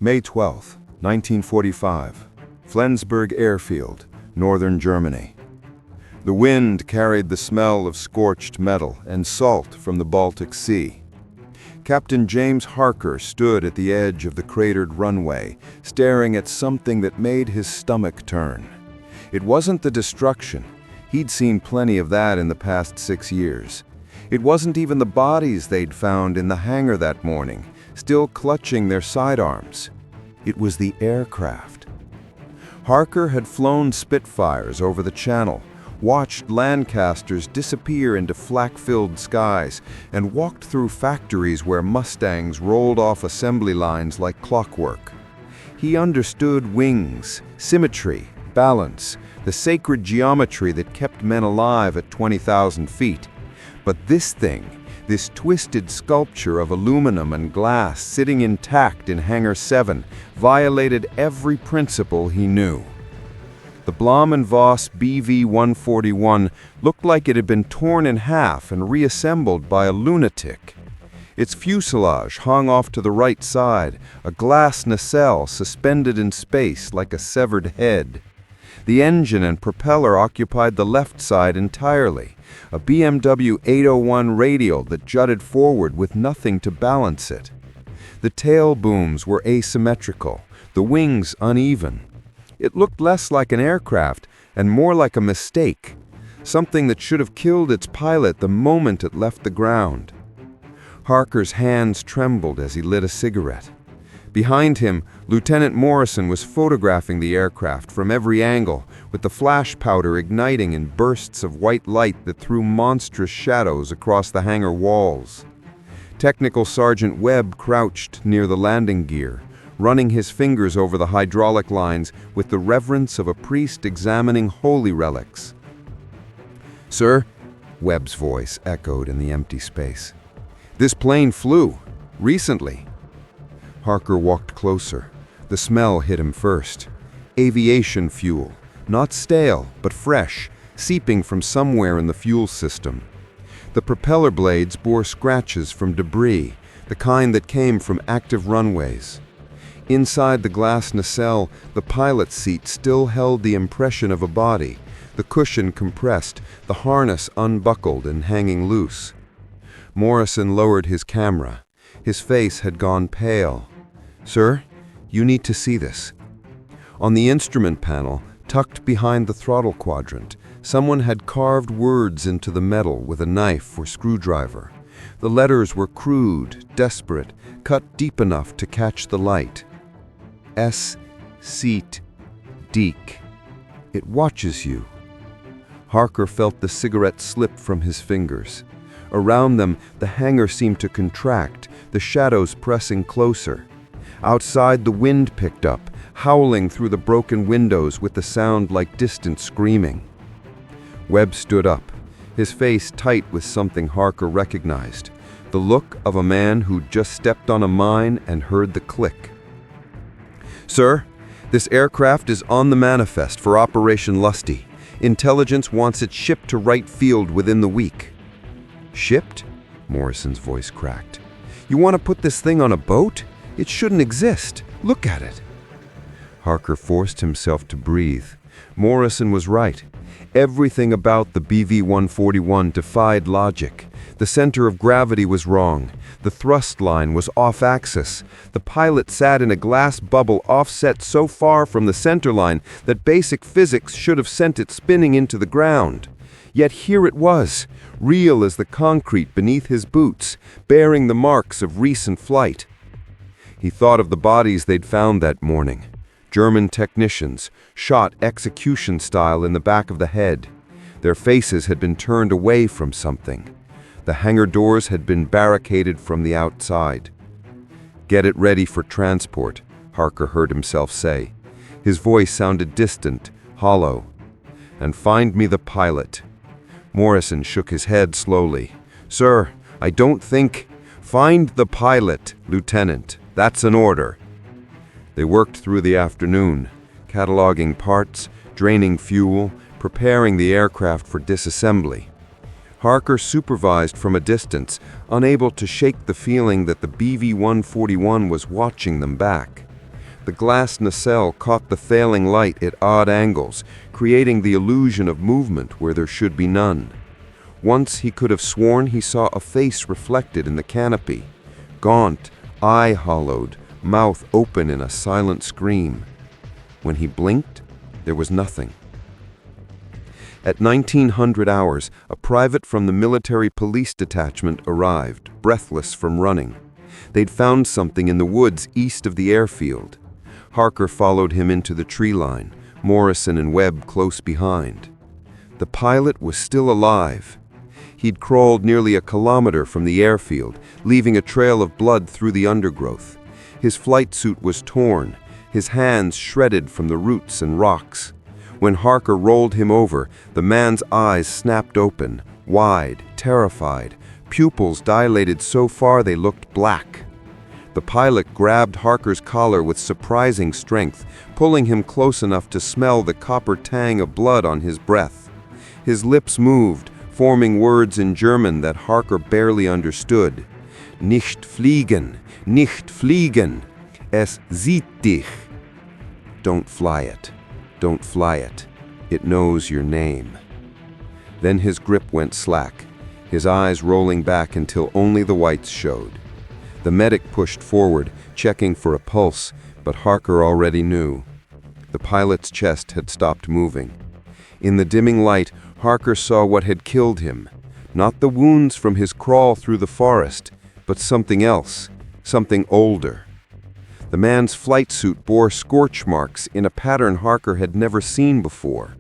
May 12, 1945, Flensburg Airfield, northern Germany. The wind carried the smell of scorched metal and salt from the Baltic Sea. Captain James Harker stood at the edge of the cratered runway, staring at something that made his stomach turn. It wasn't the destruction. He'd seen plenty of that in the past 6 years. It wasn't even the bodies they'd found in the hangar that morning, still clutching their sidearms. It was the aircraft. Harker had flown Spitfires over the Channel, watched Lancasters disappear into flak-filled skies, and walked through factories where Mustangs rolled off assembly lines like clockwork. He understood wings, symmetry, balance, the sacred geometry that kept men alive at 20,000 feet. But this thing, this twisted sculpture of aluminum and glass sitting intact in Hangar 7, violated every principle he knew. The Blohm Voss BV 141 looked like it had been torn in half and reassembled by a lunatic. Its fuselage hung off to the right side, a glass nacelle suspended in space like a severed head. The engine and propeller occupied the left side entirely, a BMW 801 radial that jutted forward with nothing to balance it. The tail booms were asymmetrical, the wings uneven. It looked less like an aircraft and more like a mistake, something that should have killed its pilot the moment it left the ground. Harker's hands trembled as he lit a cigarette. Behind him, Lieutenant Morrison was photographing the aircraft from every angle, with the flash powder igniting in bursts of white light that threw monstrous shadows across the hangar walls. Technical Sergeant Webb crouched near the landing gear, running his fingers over the hydraulic lines with the reverence of a priest examining holy relics. "Sir," Webb's voice echoed in the empty space. "This plane flew. Recently." Harker walked closer. The smell hit him first. Aviation fuel, not stale, but fresh, seeping from somewhere in the fuel system. The propeller blades bore scratches from debris, the kind that came from active runways. Inside the glass nacelle, the pilot's seat still held the impression of a body, the cushion compressed, the harness unbuckled and hanging loose. Morrison lowered his camera. His face had gone pale. "Sir, you need to see this." On the instrument panel, tucked behind the throttle quadrant, someone had carved words into the metal with a knife or screwdriver. The letters were crude, desperate, cut deep enough to catch the light. S. Seat. Deek. It watches you. Harker felt the cigarette slip from his fingers. Around them, the hangar seemed to contract, the shadows pressing closer. Outside, the wind picked up, howling through the broken windows with the sound like distant screaming. Webb stood up, his face tight with something Harker recognized, the look of a man who'd just stepped on a mine and heard the click. "Sir, this aircraft is on the manifest for Operation Lusty. Intelligence wants it shipped to Wright Field within the week." "Shipped?" Morrison's voice cracked. "You want to put this thing on a boat? It shouldn't exist. Look at it." Harker forced himself to breathe. Morrison was right. Everything about the BV 141 defied logic. The center of gravity was wrong. The thrust line was off-axis. The pilot sat in a glass bubble offset so far from the center line that basic physics should have sent it spinning into the ground. Yet here it was, real as the concrete beneath his boots, bearing the marks of recent flight. He thought of the bodies they'd found that morning. German technicians, shot execution style in the back of the head. Their faces had been turned away from something. The hangar doors had been barricaded from the outside. "Get it ready for transport," Harker heard himself say. His voice sounded distant, hollow. "And find me the pilot." Morrison shook his head slowly. "Sir, I don't think—" "Find the pilot, Lieutenant. That's an order." They worked through the afternoon, cataloging parts, draining fuel, preparing the aircraft for disassembly. Harker supervised from a distance, unable to shake the feeling that the BV 141 was watching them back. The glass nacelle caught the failing light at odd angles, creating the illusion of movement where there should be none. Once he could have sworn he saw a face reflected in the canopy, gaunt, eye hollowed, mouth open in a silent scream. When he blinked, there was nothing. At 1900 hours, a private from the military police detachment arrived, breathless from running. They'd found something in the woods east of the airfield. Harker followed him into the tree line, Morrison and Webb close behind. The pilot was still alive. He'd crawled nearly a kilometer from the airfield, leaving a trail of blood through the undergrowth. His flight suit was torn, his hands shredded from the roots and rocks. When Harker rolled him over, the man's eyes snapped open, wide, terrified, pupils dilated so far they looked black. The pilot grabbed Harker's collar with surprising strength, pulling him close enough to smell the copper tang of blood on his breath. His lips moved, forming words in German that Harker barely understood. Nicht fliegen, nicht fliegen, es sieht dich. Don't fly it, don't fly it, it knows your name. Then his grip went slack, his eyes rolling back until only the whites showed. The medic pushed forward, checking for a pulse, but Harker already knew. The pilot's chest had stopped moving. In the dimming light, Harker saw what had killed him. Not the wounds from his crawl through the forest, but something else, something older. The man's flight suit bore scorch marks in a pattern Harker had never seen before.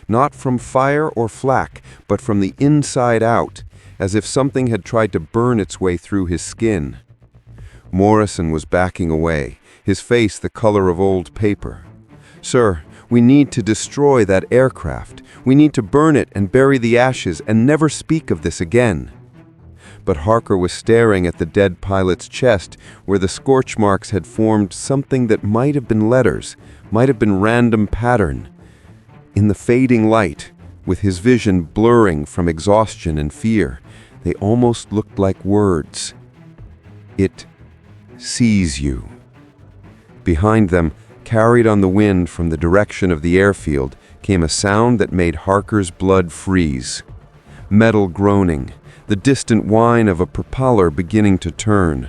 Not from fire or flak, but from the inside out, as if something had tried to burn its way through his skin. Morrison was backing away, his face the color of old paper. "Sir, we need to destroy that aircraft. We need to burn it and bury the ashes and never speak of this again." But Harker was staring at the dead pilot's chest, where the scorch marks had formed something that might have been letters, might have been random pattern. In the fading light, with his vision blurring from exhaustion and fear, they almost looked like words. It sees you. Behind them, carried on the wind from the direction of the airfield, came a sound that made Harker's blood freeze. Metal groaning, the distant whine of a propeller beginning to turn.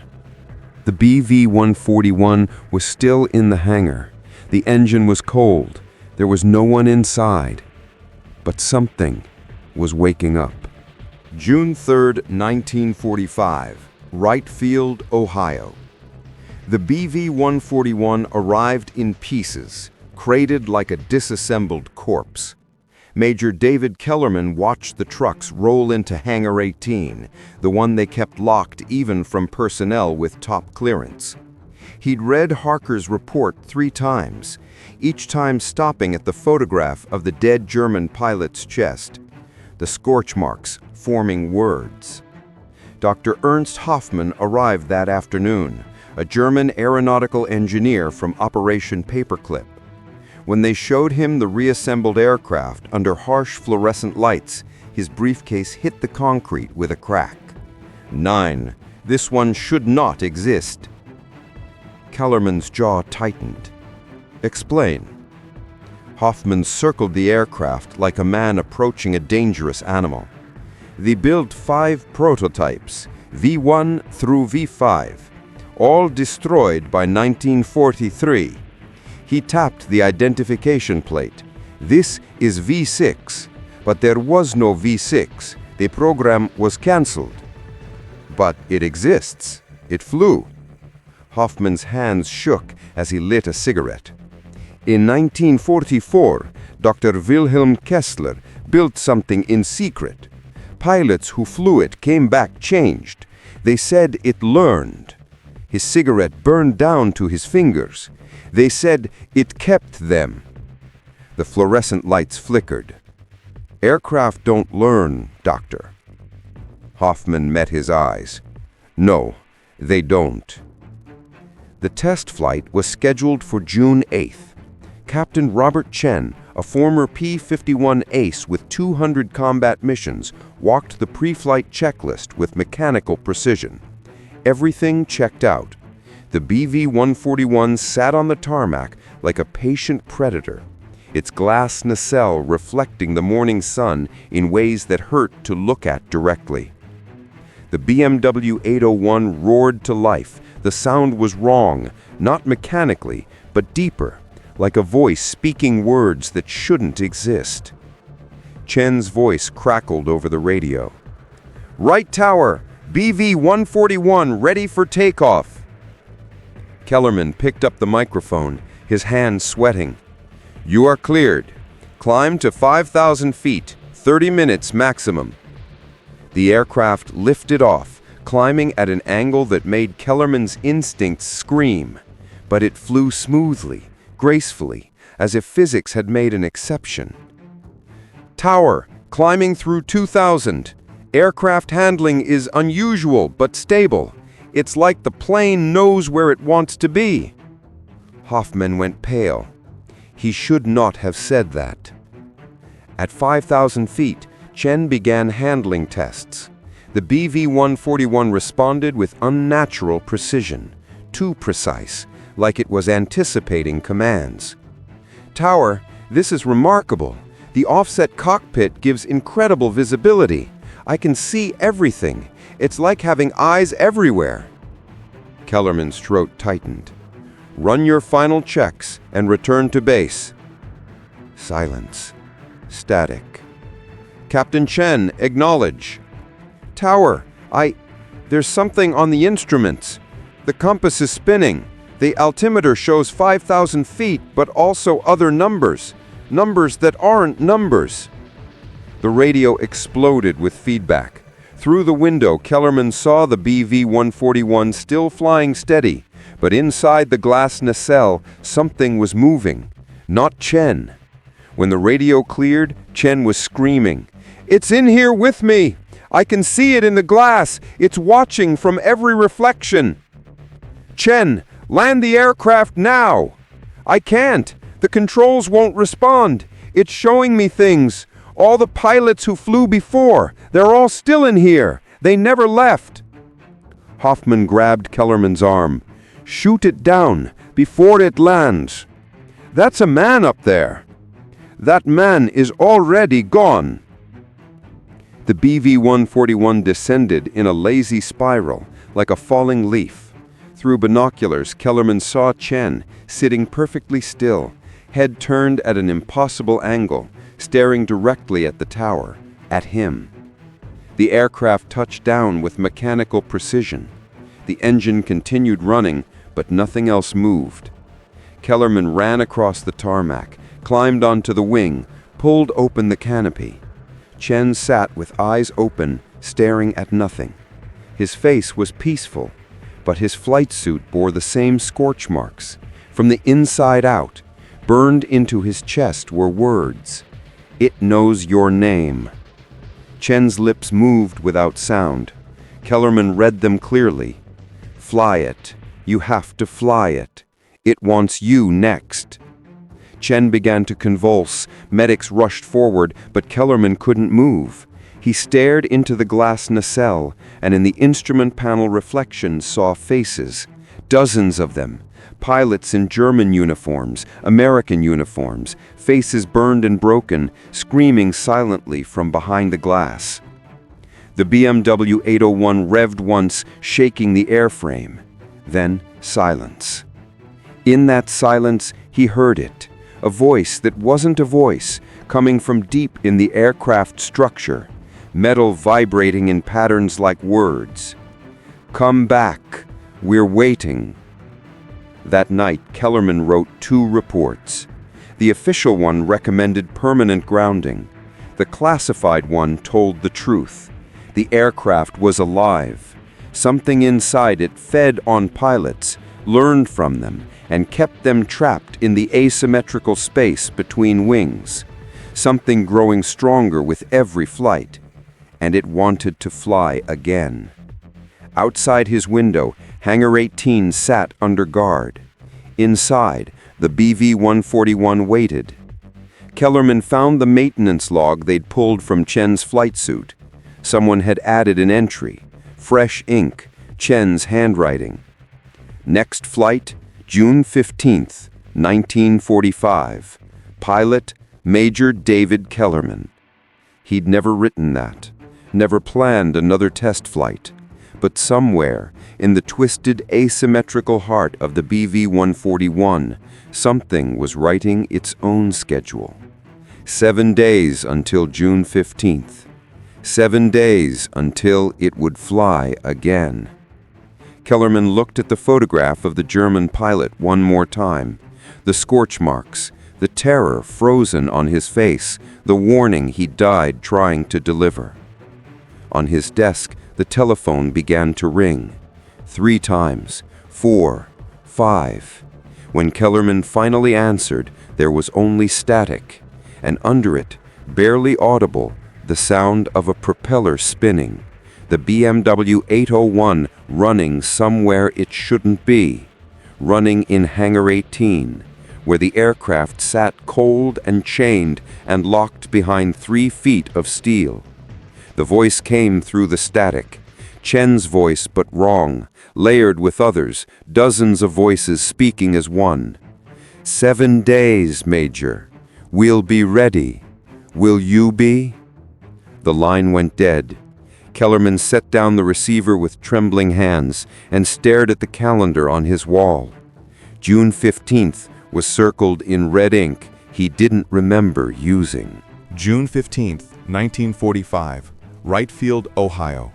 The BV-141 was still in the hangar. The engine was cold. There was no one inside. But something was waking up. June 3, 1945, Wright Field, Ohio. The BV-141 arrived in pieces, crated like a disassembled corpse. Major David Kellerman watched the trucks roll into Hangar 18, the one they kept locked even from personnel with top clearance. He'd read Harker's report 3 times, each time stopping at the photograph of the dead German pilot's chest, the scorch marks forming words. Dr. Ernst Hoffmann arrived that afternoon, a German aeronautical engineer from Operation Paperclip. When they showed him the reassembled aircraft under harsh fluorescent lights, his briefcase hit the concrete with a crack. 9. This one should not exist. Kellerman's jaw tightened. Explain. Hoffmann circled the aircraft like a man approaching a dangerous animal. They built 5 prototypes, V1 through V5, all destroyed by 1943. He tapped the identification plate. This is V6, but there was no V6. The program was cancelled. But it exists. It flew. Hoffmann's hands shook as he lit a cigarette. In 1944, Dr. Wilhelm Kessler built something in secret. Pilots who flew it came back changed. They said it learned. His cigarette burned down to his fingers. They said it kept them. The fluorescent lights flickered. Aircraft don't learn, Doctor. Hoffmann met his eyes. No, they don't. The test flight was scheduled for June 8th. Captain Robert Chen, a former P-51 ace with 200 combat missions, walked the pre-flight checklist with mechanical precision. Everything checked out. The BV-141 sat on the tarmac like a patient predator, its glass nacelle reflecting the morning sun in ways that hurt to look at directly. The WW801 roared to life. The sound was wrong, not mechanically, but deeper, like a voice speaking words that shouldn't exist. Chen's voice crackled over the radio. "Right tower, BV-141 ready for takeoff." Kellerman picked up the microphone, his hands sweating. "You are cleared. Climb to 5,000 feet, 30 minutes maximum." The aircraft lifted off, climbing at an angle that made Kellerman's instincts scream. But it flew smoothly, gracefully, as if physics had made an exception. "Tower, climbing through 2,000. Aircraft handling is unusual but stable. It's like the plane knows where it wants to be." Hoffman went pale. He should not have said that. At 5,000 feet, Chen began handling tests. The BV-141 responded with unnatural precision, too precise, like it was anticipating commands. "Tower, this is remarkable. The offset cockpit gives incredible visibility. I can see everything. It's like having eyes everywhere." Kellerman's throat tightened. "Run your final checks and return to base." Silence. Static. "Captain Chen, acknowledge." "Tower, there's something on the instruments. The compass is spinning. The altimeter shows 5,000 feet, but also other numbers. Numbers that aren't numbers." The radio exploded with feedback. Through the window, Kellerman saw the BV-141 still flying steady, but inside the glass nacelle, something was moving. Not Chen. When the radio cleared, Chen was screaming, "It's in here with me! I can see it in the glass! It's watching from every reflection!" "Chen, land the aircraft now!" "I can't! The controls won't respond! It's showing me things! All the pilots who flew before, they're all still in here! They never left!" Hoffman grabbed Kellerman's arm. "Shoot it down before it lands. That's a man up there. That man is already gone." The BV-141 descended in a lazy spiral, like a falling leaf. Through binoculars, Kellerman saw Chen, sitting perfectly still, head turned at an impossible angle, staring directly at the tower, at him. The aircraft touched down with mechanical precision. The engine continued running, but nothing else moved. Kellerman ran across the tarmac, climbed onto the wing, pulled open the canopy. Chen sat with eyes open, staring at nothing. His face was peaceful, but his flight suit bore the same scorch marks. From the inside out, burned into his chest were words. "It knows your name." Chen's lips moved without sound. Kellerman read them clearly. "Fly it. You have to fly it. It wants you next." Chen began to convulse. Medics rushed forward, but Kellerman couldn't move. He stared into the glass nacelle, and in the instrument panel reflection saw faces. Dozens of them. Pilots in German uniforms, American uniforms, faces burned and broken, screaming silently from behind the glass. The BMW-801 revved once, shaking the airframe. Then silence. In that silence, he heard it. A voice that wasn't a voice, coming from deep in the aircraft structure, metal vibrating in patterns like words. "Come back. We're waiting." That night, Kellerman wrote 2 reports. The official one recommended permanent grounding. The classified one told the truth. The aircraft was alive. Something inside it fed on pilots, learned from them, and kept them trapped in the asymmetrical space between wings. Something growing stronger with every flight. And it wanted to fly again. Outside his window, Hangar 18 sat under guard. Inside, the BV-141 waited. Kellerman found the maintenance log they'd pulled from Chen's flight suit. Someone had added an entry. Fresh ink, Chen's handwriting. Next flight, June 15th, 1945. Pilot, Major David Kellerman. He'd never written that, never planned another test flight. But somewhere, in the twisted asymmetrical heart of the BV-141, something was writing its own schedule. 7 days until June 15th. 7 days until it would fly again. Kellerman looked at the photograph of the German pilot one more time. The scorch marks, the terror frozen on his face, the warning he died trying to deliver. On his desk, the telephone began to ring. 3 times, 4, 5. When Kellerman finally answered, there was only static, and under it, barely audible, the sound of a propeller spinning, the BMW 801 running somewhere it shouldn't be, running in Hangar 18, where the aircraft sat cold and chained and locked behind 3 feet of steel. The voice came through the static, Chen's voice but wrong, layered with others, dozens of voices speaking as one. 7 days, Major. We'll be ready. Will you be? The line went dead. Kellerman set down the receiver with trembling hands and stared at the calendar on his wall. June 15th was circled in red ink he didn't remember using. June 15th, 1945, Wright Field, Ohio,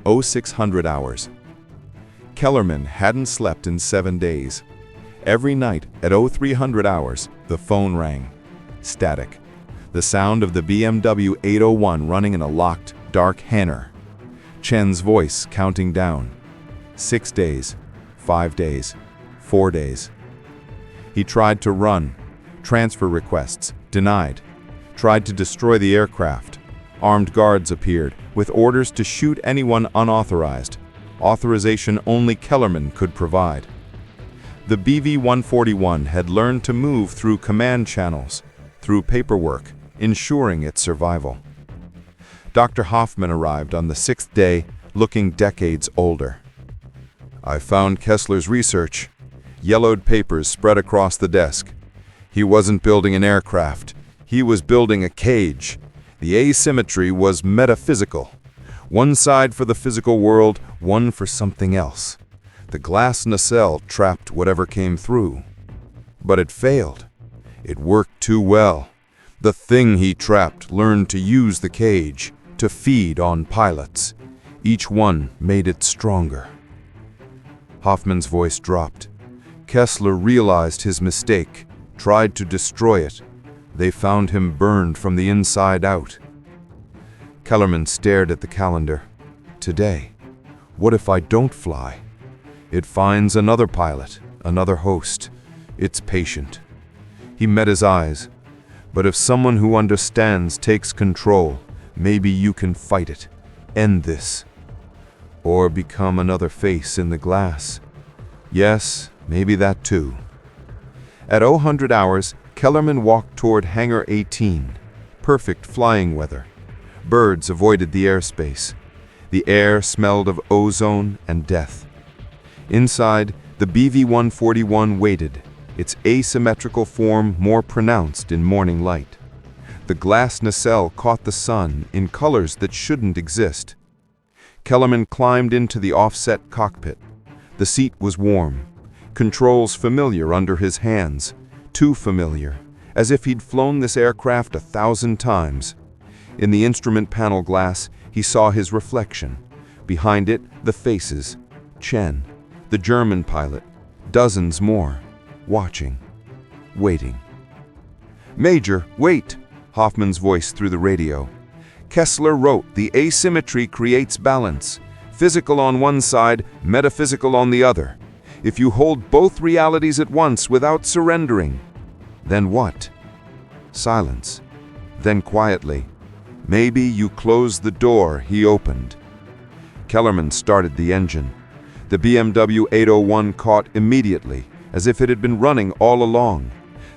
0600 hours. Kellerman hadn't slept in 7 days. Every night at 0300 hours, the phone rang. Static. The sound of the BMW 801 running in a locked, dark hangar. Chen's voice counting down. 6 days, 5 days, 4 days. He tried to run. Transfer requests denied. Tried to destroy the aircraft. Armed guards appeared, with orders to shoot anyone unauthorized. Authorization only Kellerman could provide. The BV-141 had learned to move through command channels, through paperwork, ensuring its survival. Dr. Hoffman arrived on the 6th day, looking decades older. I found Kessler's research. Yellowed papers spread across the desk. He wasn't building an aircraft. He was building a cage. The asymmetry was metaphysical. One side for the physical world, one for something else. The glass nacelle trapped whatever came through. But it failed. It worked too well. The thing he trapped learned to use the cage, to feed on pilots. Each one made it stronger. Hoffman's voice dropped. Kessler realized his mistake, tried to destroy it. They found him burned from the inside out. Kellerman stared at the calendar. Today. What if I don't fly? It finds another pilot, another host. It's patient. He met his eyes. But if someone who understands takes control, maybe you can fight it, end this. Or become another face in the glass. Yes, maybe that too. At 0000 hours, Kellerman walked toward Hangar 18. Perfect flying weather. Birds avoided the airspace. The air smelled of ozone and death. Inside, the BV-141 waited, its asymmetrical form more pronounced in morning light. The glass nacelle caught the sun in colors that shouldn't exist. Kellerman climbed into the offset cockpit. The seat was warm. Controls familiar under his hands. Too familiar, as if he'd flown this aircraft 1,000 times. In the instrument panel glass, he saw his reflection. Behind it, the faces. Chen, the German pilot, dozens more, watching, waiting. Major, wait, Hoffman's voice through the radio. Kessler wrote, the asymmetry creates balance. Physical on one side, metaphysical on the other. If you hold both realities at once without surrendering, then what? Silence. Then quietly, maybe you close the door he opened. Kellerman started the engine. The BMW 801 caught immediately, as if it had been running all along.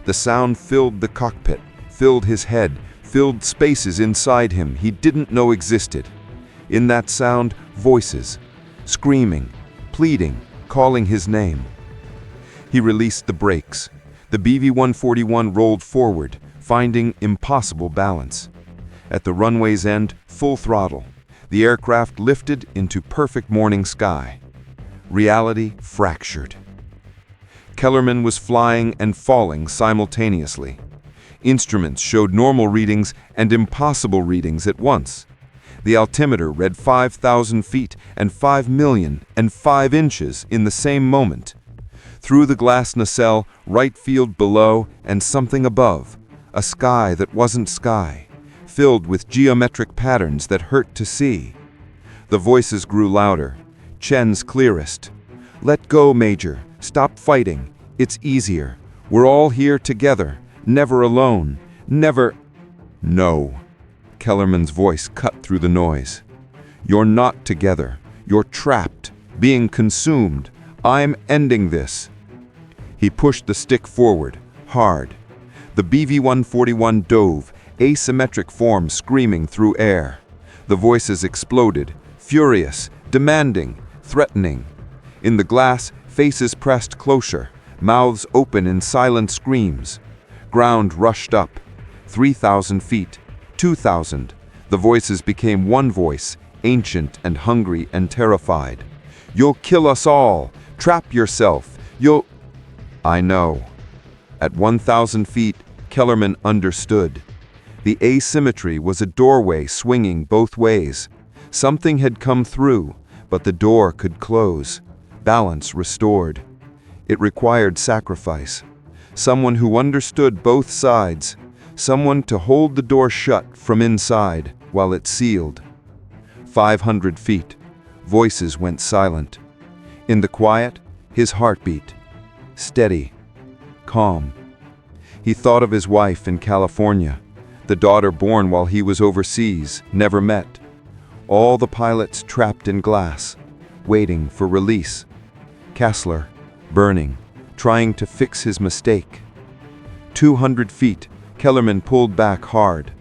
The sound filled the cockpit, filled his head, filled spaces inside him he didn't know existed. In that sound, voices, screaming, pleading, calling his name. He released the brakes. The BV-141 rolled forward, finding impossible balance. At the runway's end, full throttle, the aircraft lifted into perfect morning sky. Reality fractured. Kellerman was flying and falling simultaneously. Instruments showed normal readings and impossible readings at once. The altimeter read 5,000 feet and 5,000,005 inches in the same moment. Through the glass nacelle, Wright Field below and something above, a sky that wasn't sky, filled with geometric patterns that hurt to see. The voices grew louder, Chen's clearest. "Let go, Major. Stop fighting. It's easier. We're all here together, never alone, never—" "No." Kellerman's voice cut through the noise. "You're not together. You're trapped, being consumed. I'm ending this." He pushed the stick forward, hard. The BV-141 dove, asymmetric form screaming through air. The voices exploded, furious, demanding, threatening. In the glass, faces pressed closer, mouths open in silent screams. Ground rushed up. 3,000 feet, 2,000. The voices became one voice, ancient and hungry and terrified. "You'll kill us all. Trap yourself. You'll—" "I know." At 1,000 feet, Kellerman understood. The asymmetry was a doorway swinging both ways. Something had come through, but the door could close. Balance restored. It required sacrifice. Someone who understood both sides. Someone to hold the door shut from inside while it sealed. 500 feet. Voices went silent. In the quiet, his heartbeat. Steady. Calm. He thought of his wife in California, the daughter born while he was overseas, never met. All the pilots trapped in glass, waiting for release. Kessler, burning, trying to fix his mistake. 200 feet, Kellerman pulled back hard.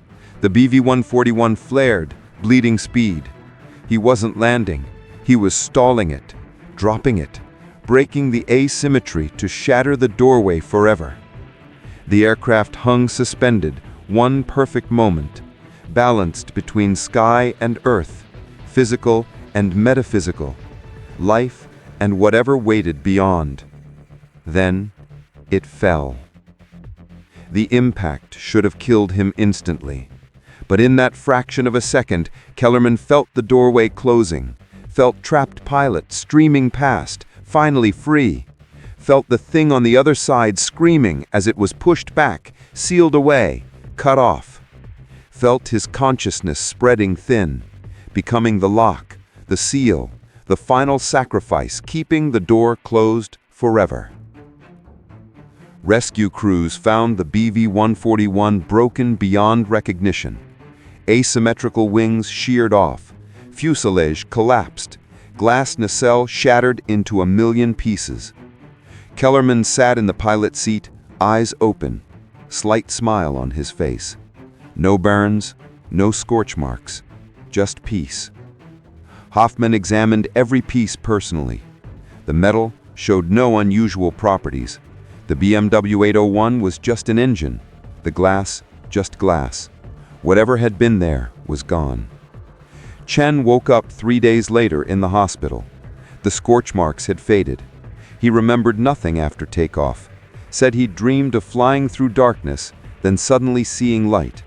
The BV-141 flared, bleeding speed. He wasn't landing, he was stalling it, dropping it, breaking the asymmetry to shatter the doorway forever. The aircraft hung suspended, one perfect moment, balanced between sky and earth, physical and metaphysical, life and whatever waited beyond. Then it fell. The impact should have killed him instantly. But in that fraction of a second, Kellerman felt the doorway closing, felt trapped pilot streaming past, finally free, felt the thing on the other side screaming as it was pushed back, sealed away, cut off, felt his consciousness spreading thin, becoming the lock, the seal, the final sacrifice, keeping the door closed forever. Rescue crews found the BV-141 broken beyond recognition. Asymmetrical wings sheared off, fuselage collapsed, glass nacelle shattered into a million pieces. Kellerman sat in the pilot seat, eyes open, slight smile on his face. No burns, no scorch marks, just peace. Hoffman examined every piece personally. The metal showed no unusual properties. The BMW 801 was just an engine, the glass just glass. Whatever had been there was gone. Chen woke up 3 days later in the hospital. The scorch marks had faded. He remembered nothing after takeoff, said he dreamed of flying through darkness, then suddenly seeing light,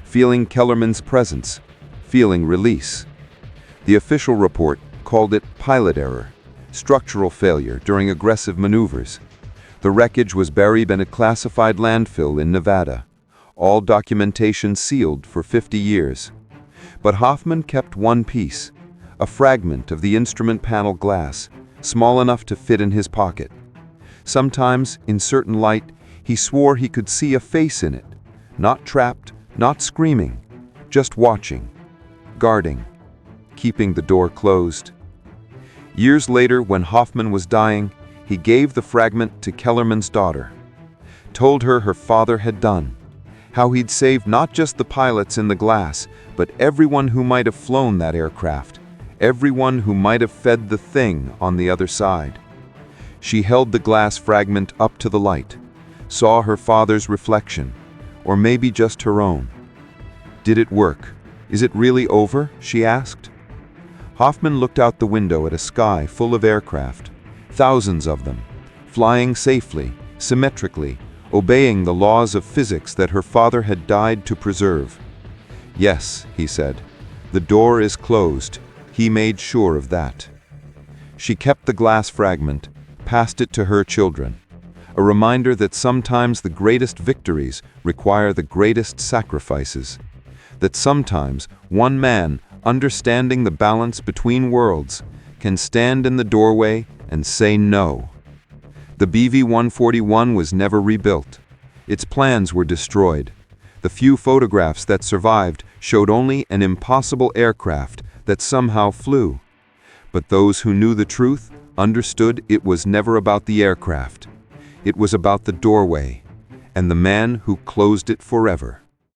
feeling Kellerman's presence, feeling release. The official report called it pilot error, structural failure during aggressive maneuvers. The wreckage was buried in a classified landfill in Nevada, all documentation sealed for 50 years. But Hoffman kept one piece, a fragment of the instrument panel glass, small enough to fit in his pocket. Sometimes, in certain light, he swore he could see a face in it, not trapped, not screaming, just watching, guarding, keeping the door closed. Years later, when Hoffman was dying, he gave the fragment to Kellerman's daughter, told her her father had done, how he'd saved not just the pilots in the glass, but everyone who might have flown that aircraft, everyone who might have fed the thing on the other side. She held the glass fragment up to the light, saw her father's reflection, or maybe just her own. Did it work? Is it really over? She asked. Hoffman looked out the window at a sky full of aircraft, thousands of them, flying safely, symmetrically, obeying the laws of physics that her father had died to preserve. Yes, he said, the door is closed. He made sure of that. She kept the glass fragment, passed it to her children, a reminder that sometimes the greatest victories require the greatest sacrifices, that sometimes one man, understanding the balance between worlds, can stand in the doorway and say no. The BV-141 was never rebuilt. Its plans were destroyed. The few photographs that survived showed only an impossible aircraft that somehow flew. But those who knew the truth understood it was never about the aircraft. It was about the doorway, and the man who closed it forever.